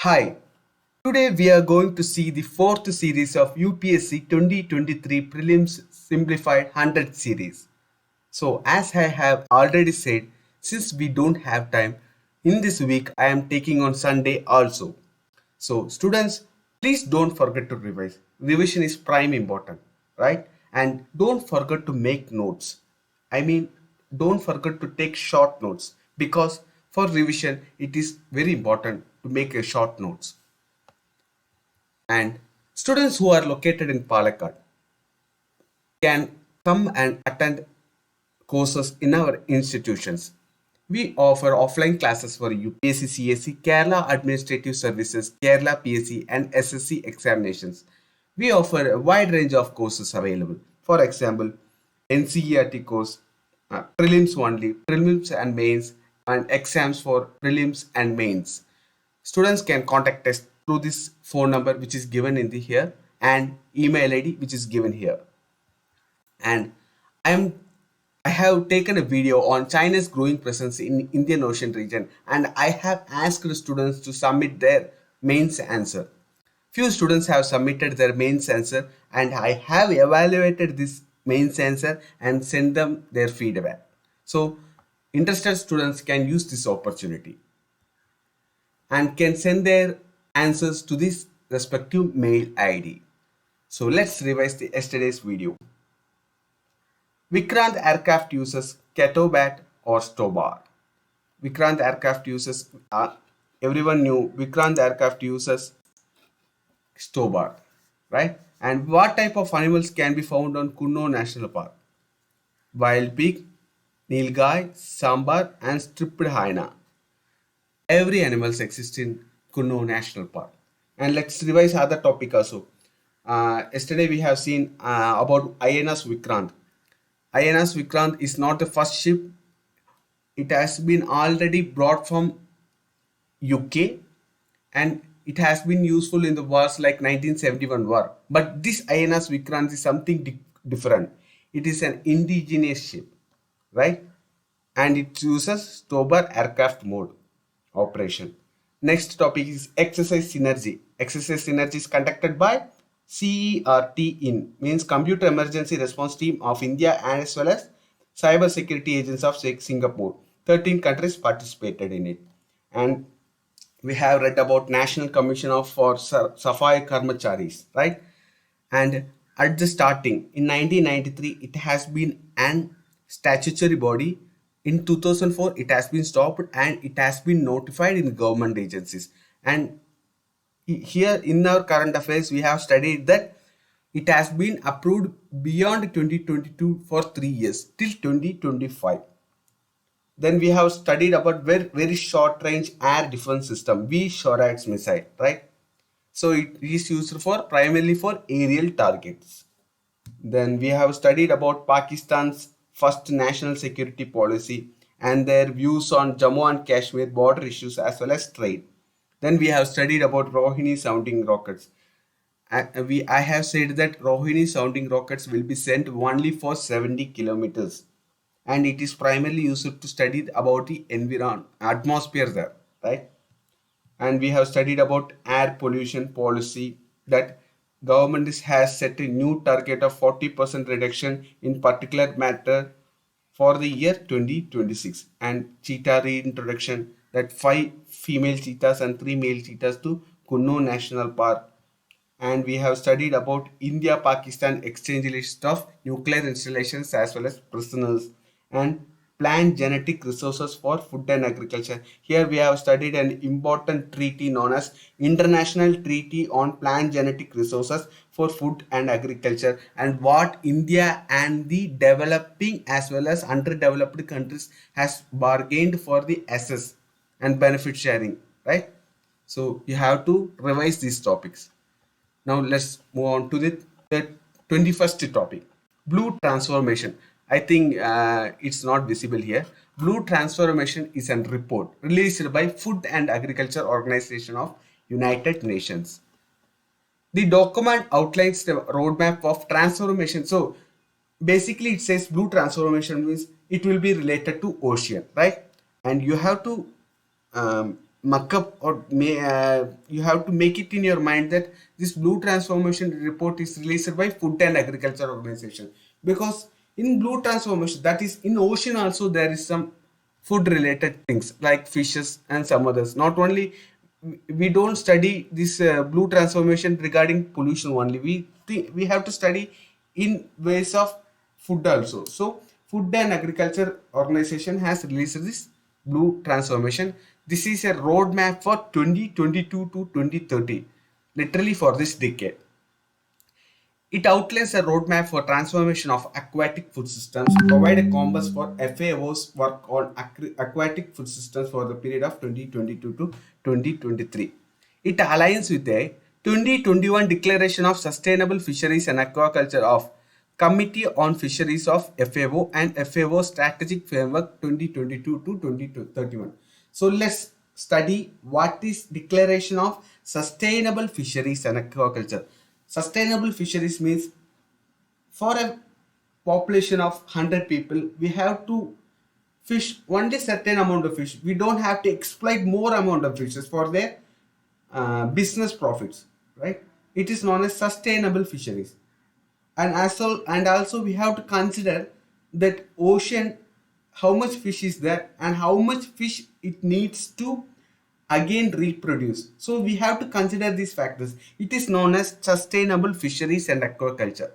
Hi, today we are going to see the fourth series of UPSC 2023 Prelims Simplified 100 series. So, as I have already said, since we don't have time, in this week I am taking on Sunday also. So, students, please don't forget to revise. Revision is prime important, right? And don't forget to make notes. I mean, don't forget to take short notes because for revision it is very important to make a short notes. And students who are located in Palakkad can come and attend courses in our institutions. We offer offline classes for UPSC, CSC, Kerala Administrative Services, Kerala PSC, and SSC examinations. We offer a wide range of courses available. For example, NCERT course, prelims only, prelims and mains, and exams for prelims and mains. Students can contact us through this phone number which is given in the here and email ID which is given here. And I'm I have taken a video on China's growing presence in Indian Ocean region and I have asked students to submit their mains answer. Few students have submitted their mains answer and I have evaluated this mains answer and sent them their feedback. So interested students can use this opportunity and can send their answers to this respective mail ID. So let's revise the yesterday's video. Vikrant aircraft uses Catobat or Stobar. Vikrant aircraft uses, everyone knew Vikrant aircraft uses Stobar, right? And what type of animals can be found on Kunno National Park? Wild pig, nilgai, sambar, and striped hyena. Every animals exist in Kunno National Park. And let's revise other topic also. Yesterday we have seen about INS Vikrant. INS Vikrant is not the first ship. It has been already brought from UK and it has been useful in the wars like 1971 war. But this INS Vikrant is something different. It is an indigenous ship, right? And it uses Stober aircraft mode operation. Next topic is exercise synergy. Exercise synergy is conducted by CERT in means Computer Emergency Response Team of India and as well as Cyber Security Agents of Singapore. 13 countries participated in it. And we have read about National Commission of for Safai Karmacharis, right? And at the starting in 1993, it has been an statutory body. In 2004, it has been stopped and it has been notified in government agencies. And here in our current affairs, we have studied that it has been approved beyond 2022 for 3 years till 2025. Then we have studied about very short range air defense system, V-SHORAD's missile, right? So it is used for primarily for aerial targets. Then we have studied about Pakistan's first national security policy and their views on Jammu and Kashmir border issues as well as trade. Then we have studied about Rohini sounding rockets. I have said that Rohini sounding rockets will be sent only for 70 kilometers and it is primarily used to study about the environment atmosphere there, right? And we have studied about air pollution policy that government has set a new target of 40% reduction in particulate matter for the year 2026 and cheetah reintroduction that 5 female cheetahs and 3 male cheetahs to Kunno National Park. And we have studied about India Pakistan exchange list of nuclear installations as well as prisoners and plant genetic resources for food and agriculture. Here we have studied an important treaty known as International Treaty on Plant Genetic Resources for Food and Agriculture and what India and the developing as well as underdeveloped countries has bargained for the access and benefit sharing, right? So you have to revise these topics. Now let's move on to the 21st topic, blue transformation. I think it's not visible here. Blue transformation is a report released by Food and Agriculture Organization of United Nations. The document outlines the roadmap of transformation. So basically it says blue transformation means it will be related to ocean, right? And you have to muck up or you have to make it in your mind that this blue transformation report is released by Food and Agriculture Organization, because in blue transformation, that is in ocean also, there is some food related things like fishes and some others. Not only we don't study this blue transformation regarding pollution only, we have to study in ways of food also. So Food and Agriculture Organization has released this blue transformation. This is a roadmap for 2022 to 2030, literally for this decade. It outlines a roadmap for transformation of aquatic food systems, provide a compass for FAO's work on aquatic food systems for the period of 2022 to 2023. It aligns with a 2021 Declaration of Sustainable Fisheries and Aquaculture of Committee on Fisheries of FAO and FAO Strategic Framework 2022 to 2031. So let's study what is Declaration of Sustainable Fisheries and Aquaculture. Sustainable fisheries means for a population of 100 people, we have to fish only certain amount of fish. We don't have to exploit more amount of fishes for their business profits, right? It is known as sustainable fisheries. And also we have to consider that ocean, how much fish is there and how much fish it needs to again reproduce. So we have to consider these factors. It is known as sustainable fisheries and aquaculture.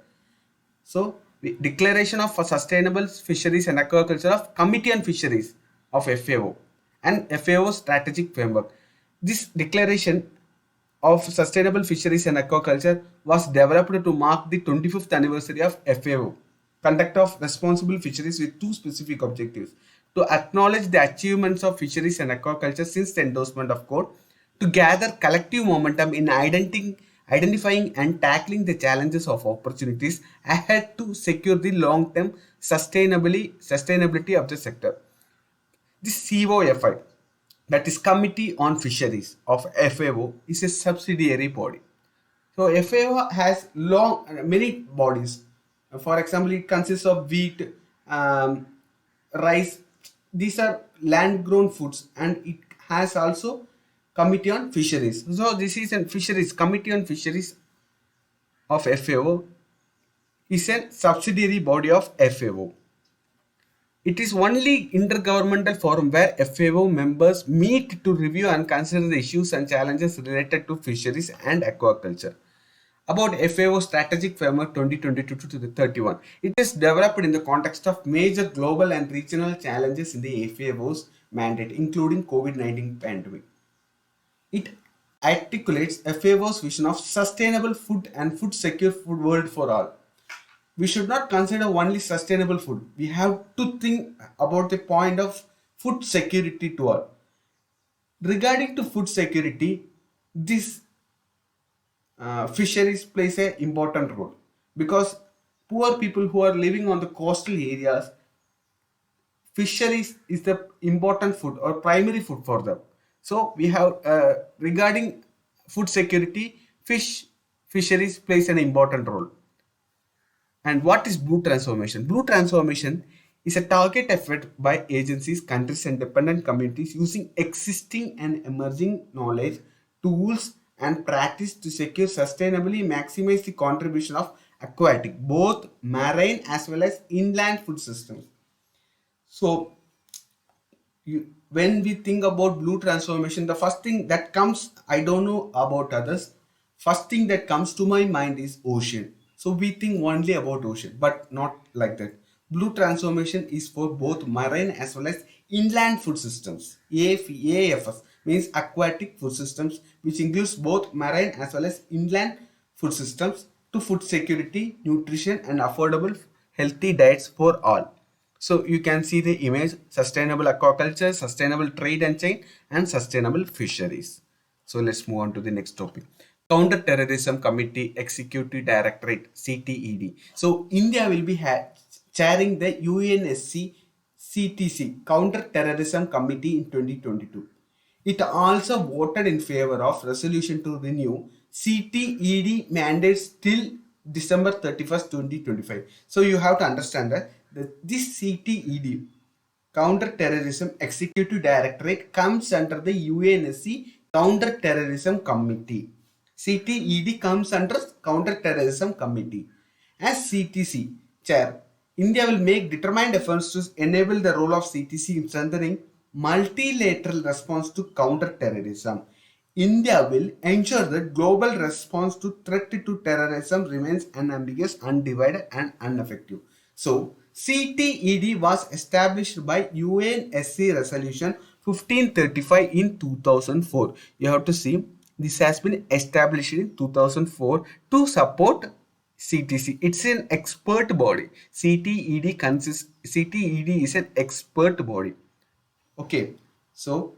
So declaration of sustainable fisheries and aquaculture of Committee on Fisheries of FAO and FAO strategic framework. This declaration of sustainable fisheries and aquaculture was developed to mark the 25th anniversary of FAO conduct of responsible fisheries with two specific objectives: to acknowledge the achievements of fisheries and aquaculture since the endorsement of code, to gather collective momentum in identifying and tackling the challenges of opportunities ahead to secure the long-term sustainability of the sector. This COFI, that is Committee on Fisheries of FAO, is a subsidiary body. So FAO has many bodies. For example, it consists of wheat, rice. These are land-grown foods, and it has also Committee on Fisheries. So this is a fisheries Committee on Fisheries of FAO is a subsidiary body of FAO. It is only intergovernmental forum where FAO members meet to review and consider the issues and challenges related to fisheries and aquaculture. About FAO Strategic Framework 2022 to 31. It is developed in the context of major global and regional challenges in the FAO's mandate, including COVID-19 pandemic. It articulates FAO's vision of sustainable food and food secure food world for all. We should not consider only sustainable food. We have to think about the point of food security to all. Regarding to food security, this fisheries plays an important role, because poor people who are living on the coastal areas, fisheries is the important food or primary food for them. So we have regarding food security, fisheries plays an important role. And what is blue transformation? Blue transformation is a target effort by agencies, countries, and dependent communities using existing and emerging knowledge, tools, and practice to secure sustainably maximize the contribution of aquatic, both marine as well as inland food systems. So when we think about blue transformation, the first thing that comes, I don't know about others, first thing that comes to my mind is ocean. So we think only about ocean, but not like that. Blue transformation is for both marine as well as inland food systems. AFS means aquatic food systems, which includes both marine as well as inland food systems, to food security, nutrition, and affordable healthy diets for all. So you can see the image: sustainable aquaculture, sustainable trade and chain, and sustainable fisheries. So let's move on to the next topic. Counter-Terrorism Committee Executive Directorate, CTED. So India will be chairing the UNSC CTC, Counter-Terrorism Committee, in 2022. It also voted in favor of resolution to renew CTED mandates till December 31st, 2025. So you have to understand that this CTED Counter-Terrorism Executive Directorate comes under the UNSC Counter-Terrorism Committee. CTED comes under Counter-Terrorism Committee. As CTC chair, India will make determined efforts to enable the role of CTC in strengthening multilateral response to counter-terrorism. India will ensure that global response to threat to terrorism remains unambiguous, undivided, and ineffective. So, CTED was established by UNSC Resolution 1535 in 2004. You have to see this has been established in 2004 to support CTC. It's an expert body. CTED is an expert body. Okay, so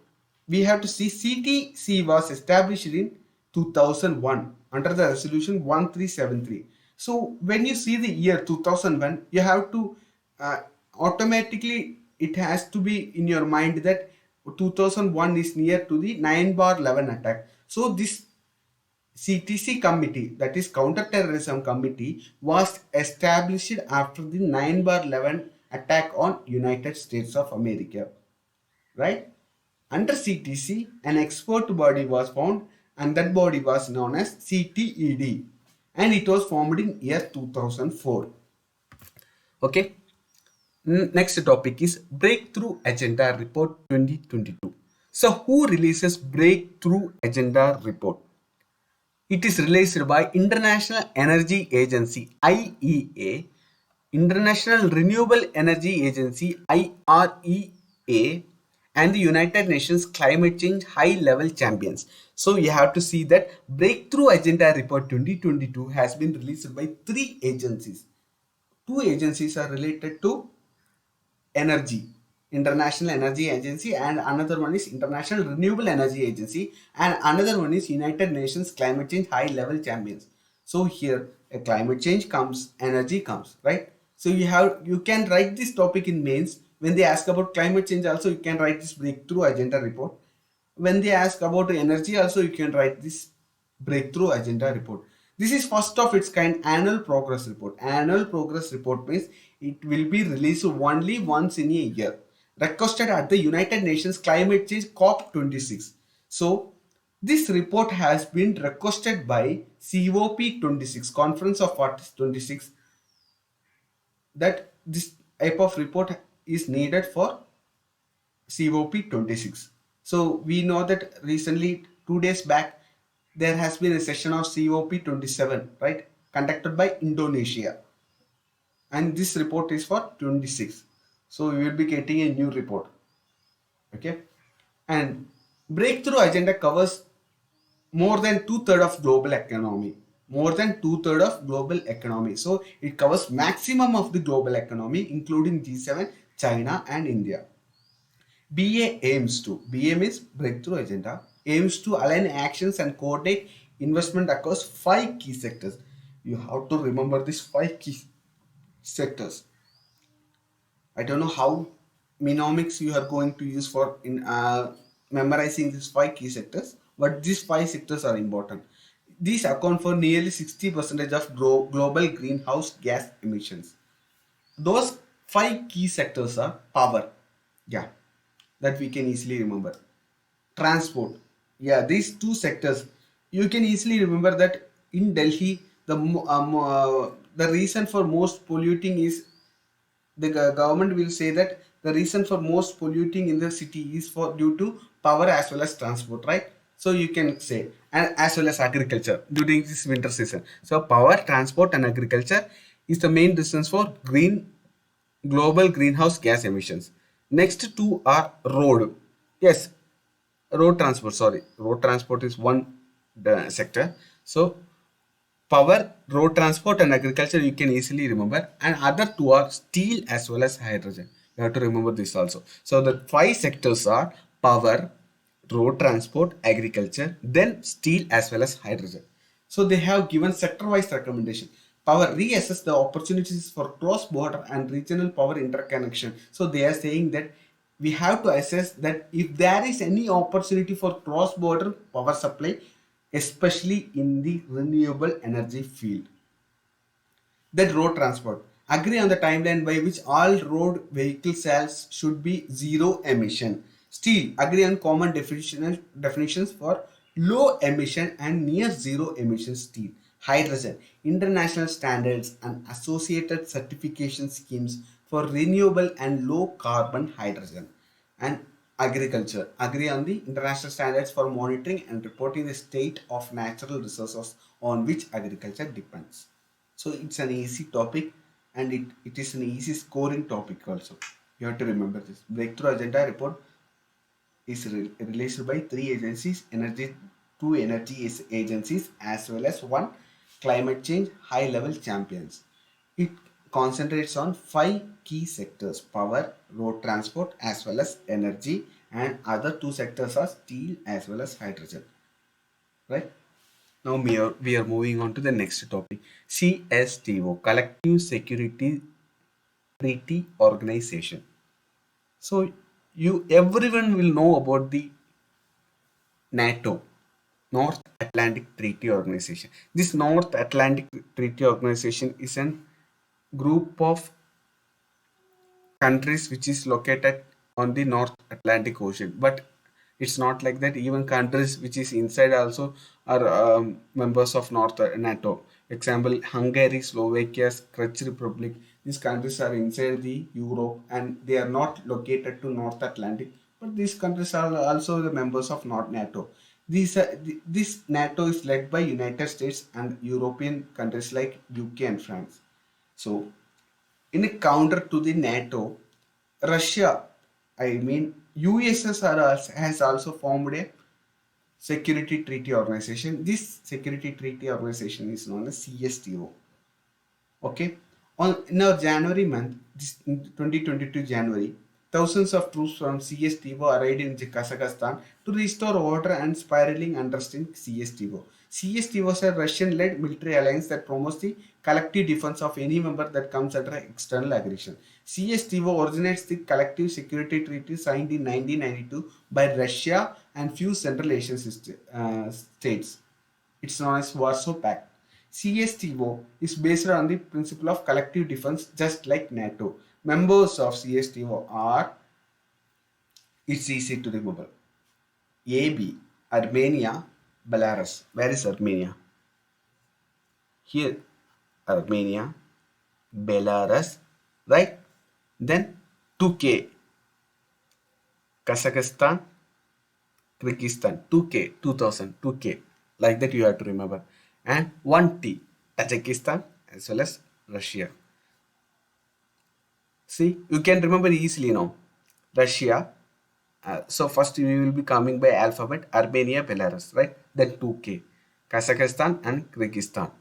we have to see CTC was established in 2001 under the resolution 1373. So when you see the year 2001, you have to automatically, it has to be in your mind that 2001 is near to the 9/11 attack. So this CTC committee, that is counter-terrorism committee, was established after the 9/11 attack on United States of America, right? Under CTC, an expert body was found, and that body was known as CTED, and it was formed in year 2004. Okay. Next topic is Breakthrough Agenda Report 2022. So who releases Breakthrough Agenda Report? It is released by International Energy Agency IEA, International Renewable Energy Agency IREA, and the United Nations Climate Change High Level Champions. So you have to see that Breakthrough Agenda Report 2022 has been released by 3 agencies. 2 agencies are related to energy, International Energy Agency, and another one is International Renewable Energy Agency, and another one is United Nations Climate Change High Level Champions. So here a climate change comes, energy comes, right? So you can write this topic in mains. When they ask about climate change also, you can write this Breakthrough Agenda Report. When they ask about energy also, you can write this Breakthrough Agenda Report. This is first of its kind annual progress report. Annual progress report means it will be released only once in a year, requested at the United Nations Climate Change COP26. So this report has been requested by COP26, Conference of Parties 26, that this type of report is needed for COP26. So we know that recently, 2 days back, there has been a session of COP27, right, conducted by Indonesia, and this report is for 26. So we will be getting a new report. Okay, and Breakthrough Agenda covers more than two-thirds of global economy. More than two-thirds of global economy. So it covers maximum of the global economy, including G7, China, and India. BA means Breakthrough Agenda, aims to align actions and coordinate investment across 5 key sectors. You have to remember these 5 key sectors. I don't know how mnemonics you are going to use for in memorizing these 5 key sectors, but these 5 sectors are important. These account for nearly 60% of global greenhouse gas emissions. Those 5 key sectors are power, yeah, that we can easily remember. Transport, yeah, these 2 sectors you can easily remember that in Delhi the reason for most polluting is, the government will say that the reason for most polluting in the city is for due to power as well as transport, right? So you can say, and as well as agriculture during this winter season. So power, transport, and agriculture is the main reasons for global greenhouse gas emissions. Next two are road. Yes, road transport is one sector. So power, road transport, and agriculture you can easily remember, and other two are steel as well as hydrogen. You have to remember this also. So the 5 sectors are power, road transport, agriculture, then steel as well as hydrogen. So they have given sector-wise recommendation. Power, reassess the opportunities for cross-border and regional power interconnection. So they are saying that we have to assess that if there is any opportunity for cross-border power supply, especially in the renewable energy field. Then road transport, Agree on the timeline by which all road vehicle sales should be zero emission. Steel, agree on common definitions for low emission and near zero emission steel. Hydrogen, international standards and associated certification schemes for renewable and low carbon hydrogen. And agriculture, agree on the international standards for monitoring and reporting the state of natural resources on which agriculture depends. So it's an easy topic, and it is an easy scoring topic also. You have to remember this. Breakthrough Agenda report is released by three agencies, two energy agencies, as well as one climate change high level champions. It concentrates on five key sectors: power, road transport, as well as energy, and other two sectors are steel as well as hydrogen. Right? Now we are moving on to the next topic. CSTO, Collective Security Treaty Organization. So you everyone will know about the NATO, North Atlantic Treaty Organization. This North Atlantic Treaty Organization is a group of countries which is located on the North Atlantic Ocean. But it's not like that. Even countries which is inside also are members of North NATO. Example: Hungary, Slovakia, Czech Republic. These countries are inside the Europe and they are not located to North Atlantic. But these countries are also the members of not NATO. This NATO is led by United States and European countries like UK and France. So in a counter to the NATO, Russia, I mean USSR has also formed a security treaty organization. This security treaty organization is known as CSTO. Okay. In our January month, this in 2022 January, thousands of troops from CSTO arrived in Kazakhstan to restore order and spiraling unrest in CSTO. CSTO is a Russian-led military alliance that promotes the collective defense of any member that comes under external aggression. CSTO originates the Collective Security Treaty signed in 1992 by Russia and few Central Asian states. It's known as Warsaw Pact. CSTO is based on the principle of collective defense, just like NATO. Members of CSTO are, it's easy to remember: AB, Armenia, Belarus. Where is Armenia? Here, Armenia, Belarus, right? Then 2K, Kazakhstan, Kyrgyzstan, 2K, 2000, 2K. Like that you have to remember. And 1T, Tajikistan as well as Russia. See, you can remember easily now. Russia. So first we will be coming by alphabet: Armenia, Belarus, right? Then 2K, Kazakhstan and Kyrgyzstan.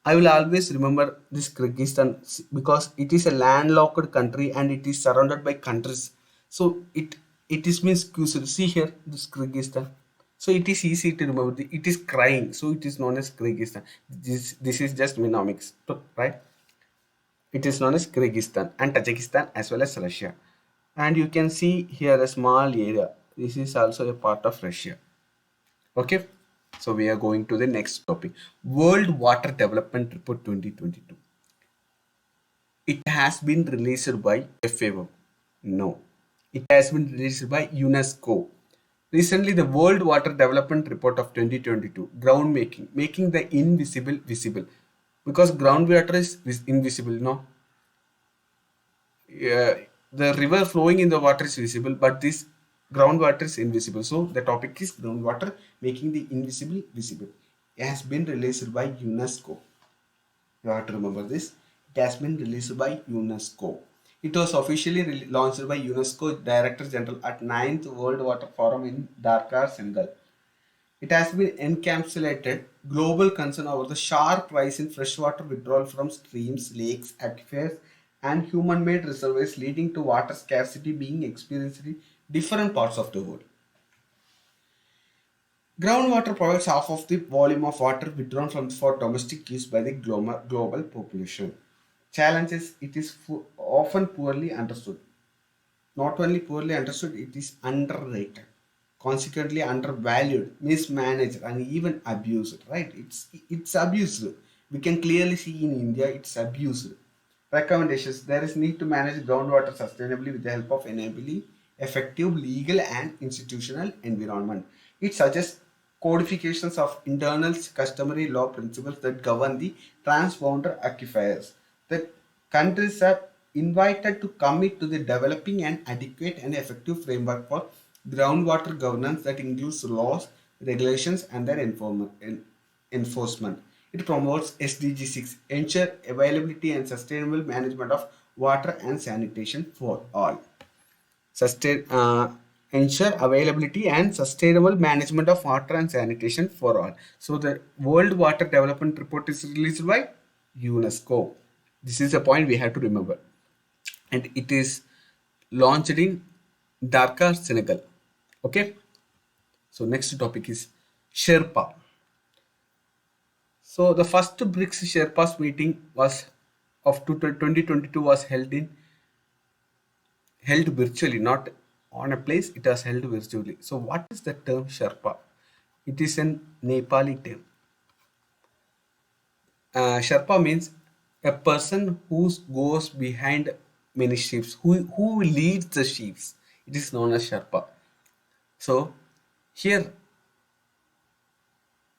I will always remember this Kyrgyzstan because it is a landlocked country and it is surrounded by countries. So it is means see here this Kyrgyzstan. So it is easy to remember. It is crying, so it is known as Kyrgyzstan. This is just mnemonics, right? It is known as Kyrgyzstan and Tajikistan as well as Russia. And you can see here a small area. This is also a part of Russia. Okay. So we are going to the next topic. World Water Development Report 2022. It has been released by FAO. No. It has been released by UNESCO. Recently, the World Water Development Report of 2022, groundmaking, making the invisible visible. Because groundwater is invisible, no? The river flowing in the water is visible, but this groundwater is invisible. So the topic is groundwater, making the invisible visible. It has been released by UNESCO. You have to remember this. It has been released by UNESCO. It was officially launched by UNESCO Director General at 9th World Water Forum in Dakar, Senegal. It has been encapsulated global concern over the sharp rise in freshwater withdrawal from streams, lakes, aquifers, and human-made reservoirs, leading to water scarcity being experienced in different parts of the world. Groundwater provides half of the volume of water withdrawn for domestic use by the global population. Challenges: it is often poorly understood. Not only poorly understood, it is underrated, consequently undervalued, mismanaged, and even abused. Right? It's abused. We can clearly see in India it's abused. Recommendations. There is need to manage groundwater sustainably with the help of enabling effective legal and institutional environment. It suggests codifications of internal customary law principles that govern the transponder aquifers. The countries are invited to commit to the developing an adequate and effective framework for groundwater governance that includes laws, regulations, and their enforcement. It promotes SDG 6, ensure availability and sustainable management of water and sanitation for all. Sustain, ensure availability and sustainable management of water and sanitation for all. So the World Water Development Report is released by UNESCO. This is a point we have to remember. And it is launched in Dakar, Senegal. Okay. So next topic is Sherpa. So the first BRICS Sherpas meeting was of 2022 was held virtually, not on a place. It was held virtually. So what is the term Sherpa? It is an Nepali term. Sherpa means a person who goes behind many sheep, who leads the sheep. It is known as Sherpa. So here,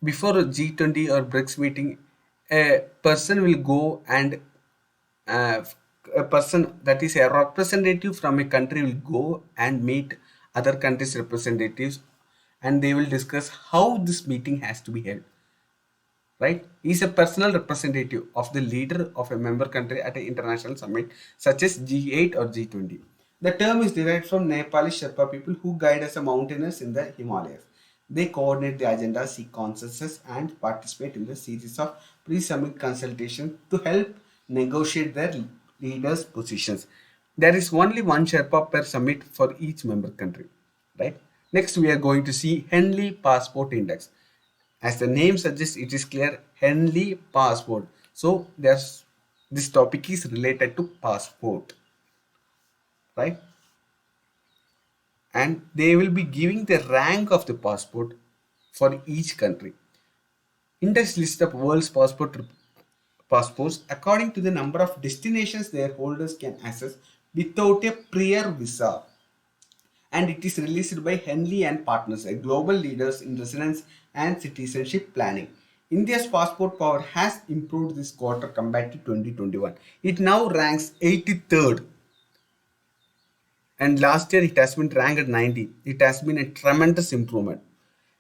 before a G20 or BRICS meeting, a person will go and uh, a person that is a representative from a country will go and meet other countries' representatives, and they will discuss how this meeting has to be held. Right? He is a personal representative of the leader of a member country at an international summit such as G8 or G20. The term is derived from Nepali Sherpa people who guide as a mountaineers in the Himalayas. They coordinate the agenda, seek consensus, and participate in the series of pre-summit consultations to help negotiate their leaders' positions. There is only one Sherpa per summit for each member country. Right? Next, we are going to see Henley Passport Index. As the name suggests, it is clear Henley passport. So there's this topic is related to passport, right? And they will be giving the rank of the passport for each country. Index list of world's passports according to the number of destinations their holders can access without a prior visa, and it is released by Henley and Partners, a global leaders in residence and citizenship planning. India's passport power has improved this quarter compared to 2021. It now ranks 83rd, and last year it has been ranked 90. It has been a tremendous improvement.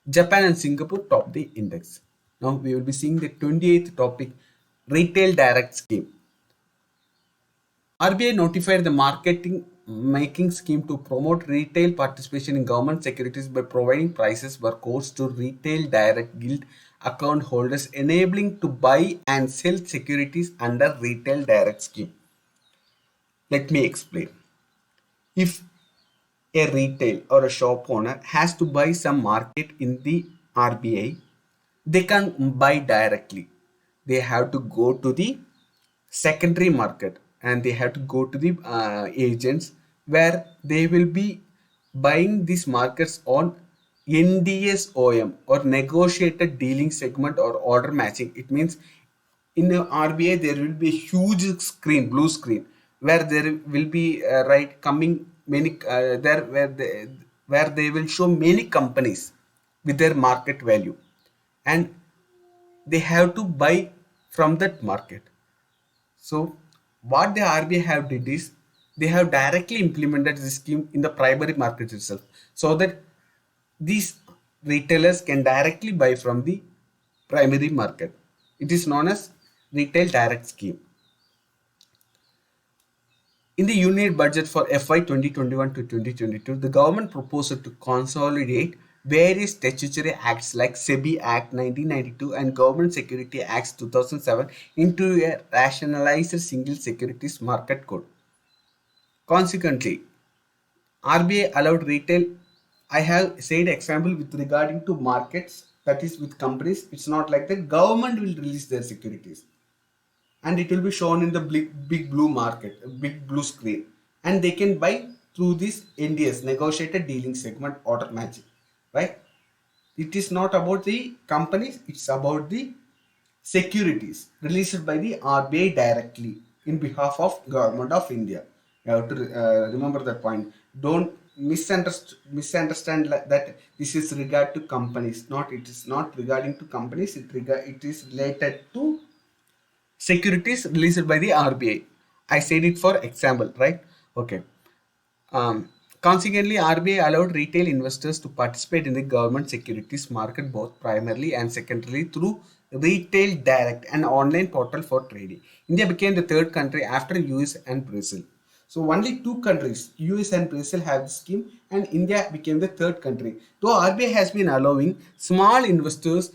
Japan and Singapore top the index. Now we will be seeing the 28th topic, retail direct scheme. RBI notified the marketing making scheme to promote retail participation in government securities by providing prices per course to retail direct guild account holders, enabling to buy and sell securities under retail direct scheme. Let me explain. If a retail or a shop owner has to buy some market in the RBI, they can buy directly. They have to go to the secondary market and they have to go to the agents where they will be buying these markets on NDSOM or negotiated dealing segment or order matching. It means in the RBI there will be a huge screen, blue screen, where there will be right coming many there where they will show many companies with their market value, and they have to buy from that market. So what the RBI have did is they have directly implemented this scheme in the primary market itself, so that these retailers can directly buy from the primary market. It is known as retail direct scheme. In the Union Budget for FY 2021 to 2022, the government proposed to consolidate various statutory acts like SEBI Act 1992 and Government Security Acts 2007 into a rationalized single securities market code. Consequently, RBI allowed retail. I have said example with regarding to markets, that is with companies. It's not like the government will release their securities and it will be shown in the big blue market, big blue screen, and they can buy through this NDS, negotiated dealing segment order matching, right? It is not about the companies, it's about the securities released by the RBI directly. in behalf of government of India. You have to remember that point. Don't misunderstand that this is regard to companies. Not, it is not regarding to companies. It is related to securities released by the RBI. I said it for example, right? Okay. Consequently, RBI allowed retail investors to participate in the government securities market both primarily and secondarily through Retail Direct, an online portal for trading. India became the third country after US and Brazil. So only two countries, US and Brazil, have the scheme, and India became the third country. Though RBI has been allowing small investors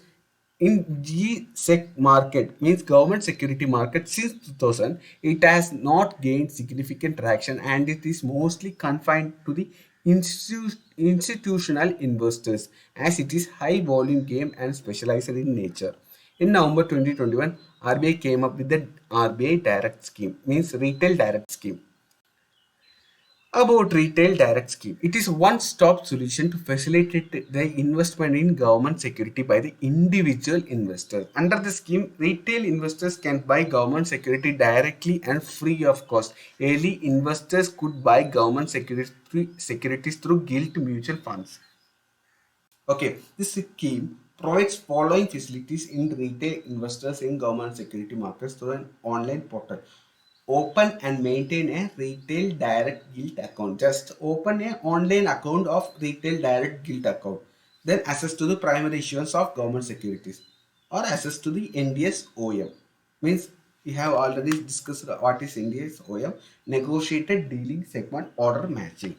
in GSEC market, means government security market, since 2000, it has not gained significant traction and it is mostly confined to the institutional investors as it is high volume game and specialized in nature. In November 2021, RBI came up with the RBI direct scheme, means retail direct scheme. About retail direct scheme, it is one-stop solution to facilitate the investment in government security by the individual investors. Under the scheme, retail investors can buy government security directly and free of cost. Early investors could buy government securities through gilt mutual funds. Okay, this scheme provides following facilities in retail investors in government security markets through an online portal. Open and maintain a retail direct gilt account. Just open an online account of retail direct gilt account. Then access to the primary issuance of government securities or access to the NDS OM. Means we have already discussed what is NDS OM, negotiated dealing segment order matching.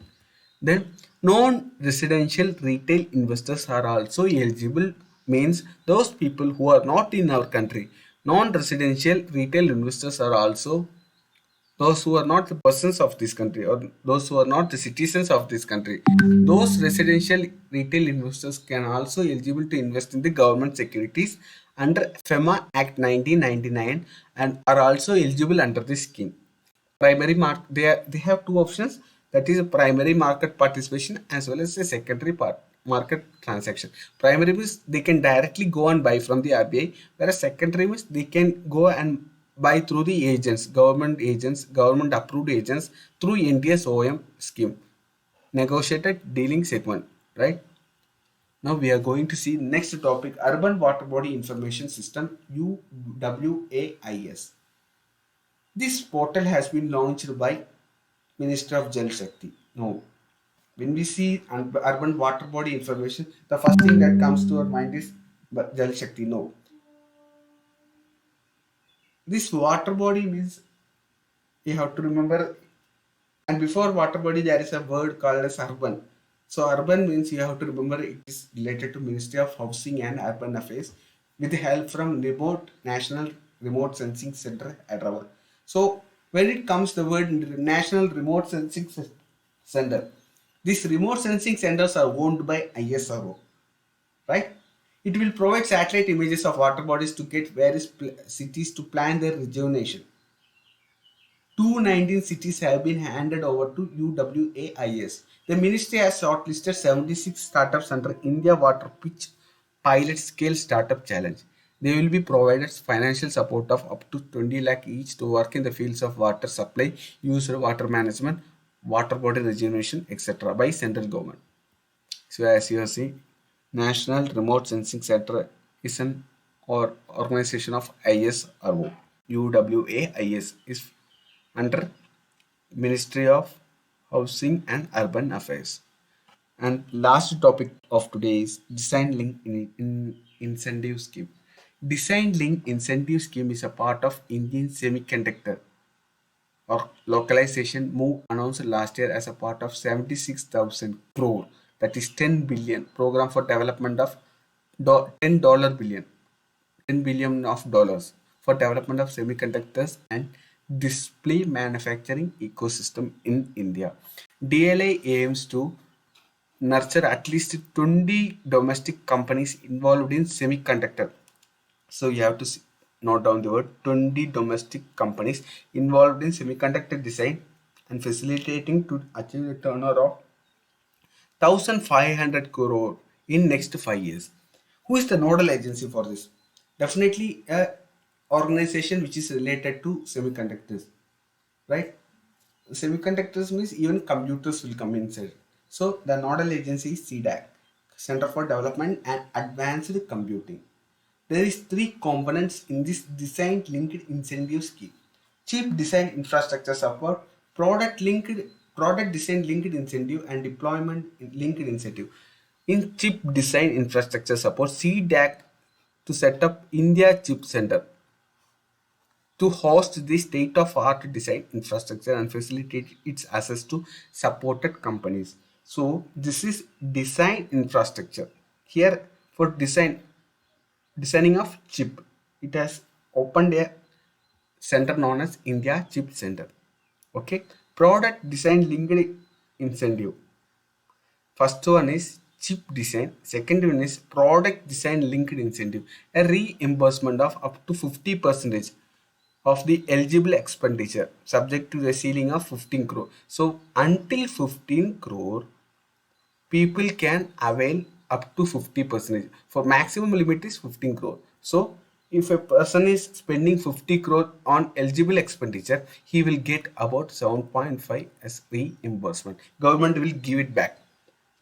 Then non-residential retail investors are also eligible, means those people who are not in our country. Non-residential retail investors are also those who are not the persons of this country or those who are not the citizens of this country. Those residential retail investors can also eligible to invest in the government securities under FEMA Act 1999 and are also eligible under this scheme. Primary market, they have two options, that is a primary market participation as well as a secondary market transaction. Primary means they can directly go and buy from the RBI, whereas secondary means they can go and buy through the agents, government approved agents through NDS OM scheme, negotiated dealing segment, right? Now we are going to see next topic, urban water body information system, UWAIS. This portal has been launched by Minister of Jal Shakti. No. When we see urban water body information, the first thing that comes to our mind is Jal Shakti. No. This water body means you have to remember, and before water body there is a word called as urban. So urban means you have to remember it is related to Ministry of Housing and Urban Affairs with help from remote National Remote Sensing Center Hyderabad. So when it comes the word National Remote Sensing Center, these remote sensing centers are owned by ISRO, right? It will provide satellite images of water bodies to get various cities to plan their rejuvenation. 219 cities have been handed over to UWAIS. The ministry has shortlisted 76 startups under India Water Pitch Pilot Scale Startup Challenge. They will be provided financial support of up to 20 lakh each to work in the fields of water supply, used water management, water body regeneration, etc. by central government. So as you see, National Remote Sensing Center is an organization of ISRO. UWAIS is under Ministry of Housing and Urban Affairs. And last topic of today is Design Link Incentive Scheme. Design Link Incentive Scheme is a part of Indian Semiconductor or localization move announced last year as a part of 76,000 crore, that is 10 billion program for development of $10 billion of dollars for development of semiconductors and display manufacturing ecosystem in India. DLI aims to nurture at least 20 domestic companies involved in semiconductor. So you have to note down the word 20 domestic companies involved in semiconductor design and facilitating to achieve a turnover of 1,500 crore in next 5 years. Who is the nodal agency for this? Definitely a organization which is related to semiconductors. right? Semiconductors means even computers will come inside. So the nodal agency is CDAC, Center for Development and Advanced Computing. There is three components in this design linked incentive scheme. Chip design infrastructure support, product design linked incentive, and deployment linked incentive. In chip design infrastructure support, CDAC to set up India Chip Center to host the state-of-art design infrastructure and facilitate its access to supported companies. So this is design infrastructure. Here for designing of chip, it has opened a center known as India Chip Center. Okay, product design linked incentive. First one is chip design. Second one is product design linked incentive. A reimbursement of up to 50% of the eligible expenditure subject to the ceiling of 15 crore. So until 15 crore, people can avail up to 50%. For maximum limit is 15 crore. So if a person is spending 50 crore on eligible expenditure, he will get about 7.5 as reimbursement. Government will give it back.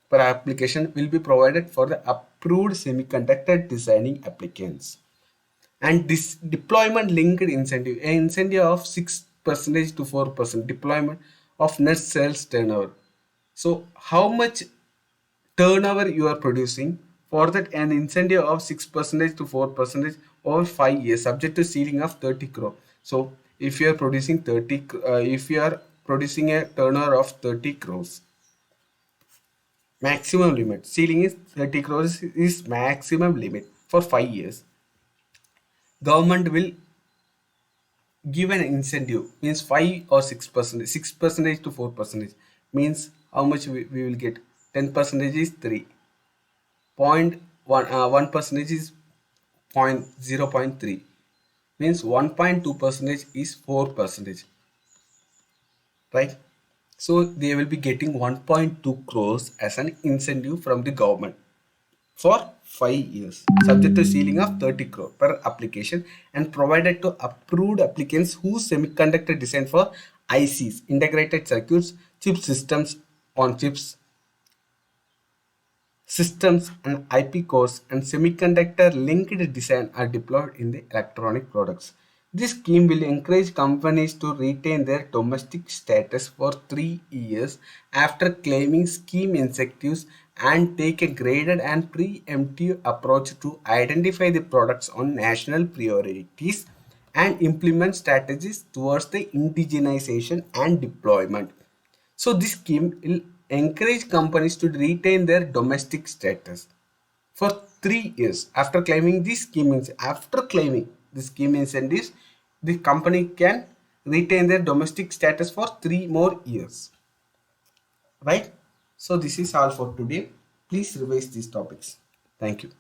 Per application will be provided for the approved semiconductor designing applicants. And this deployment linked incentive, an incentive of 6% to 4% deployment of net sales turnover. So how much turnover you are producing, for that an incentive of 6% to 4% over 5 years subject to ceiling of 30 crore. So if you are producing if you are producing a turnover of 30 crores, maximum limit ceiling is 30 crores is maximum limit for 5 years. Government will give an incentive, means 5 or 6%, 6% to 4% means how much we will get. 10% is 3.1, 1% is point 0.3, means 1.2% is 4%, right? So they will be getting 1.2 crores as an incentive from the government for 5 years subject to ceiling of 30 crore per application, and provided to approved applicants whose semiconductor design for ICs, integrated circuits, chip systems on chips, systems and IP cores and semiconductor linked design are deployed in the electronic products. This scheme will encourage companies to retain their domestic status for 3 years after claiming scheme incentives, and take a graded and preemptive approach to identify the products on national priorities and implement strategies towards the indigenization and deployment. So this scheme will encourage companies to retain their domestic status for 3 years after claiming this scheme. After claiming the scheme incentives, the company can retain their domestic status for 3 more years. Right? So this is all for today. Please revise these topics. Thank you.